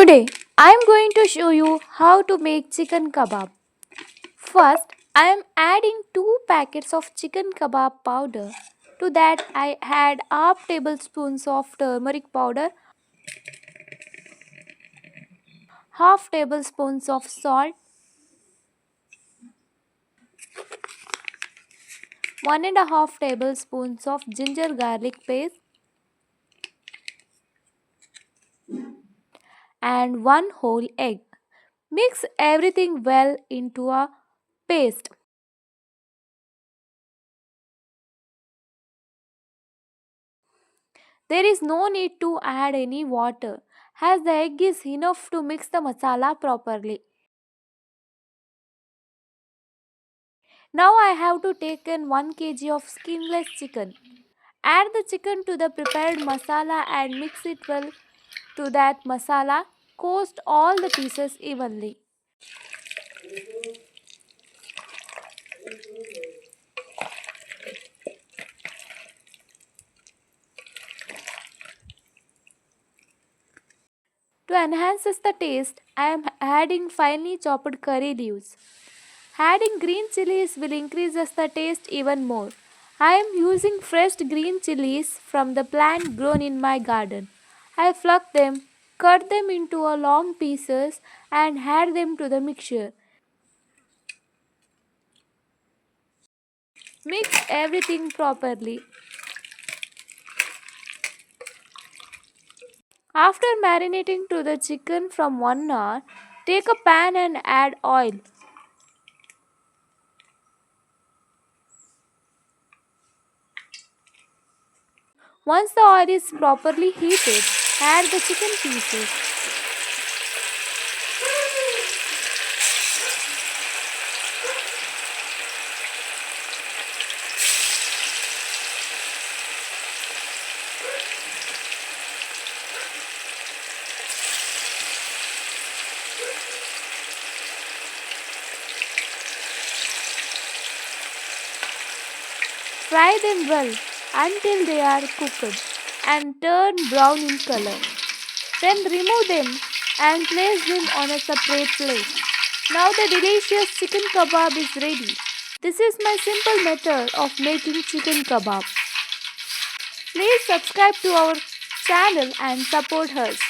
Today I am going to show you how to make chicken kebab. First, I am adding 2 packets of chicken kebab powder. To that I add half tablespoons of turmeric powder, half tablespoons of salt, 1 and a half tablespoons of ginger garlic paste and 1 whole egg. Mix everything well into a paste. There is no need to add any water as the egg is enough to mix the masala properly. Now I have to take in 1 kg of skinless chicken. Add the chicken to the prepared masala and mix it well to that masala. Coat all the pieces evenly. To enhance the taste, I am adding finely chopped curry leaves. Adding green chilies will increase the taste even more. I am using fresh green chilies from the plant grown in my garden. I pluck them, cut them into a long pieces and add them to the mixture. Mix everything properly. After marinating to the chicken from 1 hour, take a pan and add oil. Once the oil is properly heated, add the chicken pieces. Fry them well until they are cooked and turn brown in color. Then remove them and place them on a separate plate. Now the delicious chicken kebab is ready. This is my simple method of making chicken kebab. Please subscribe to our channel and support us.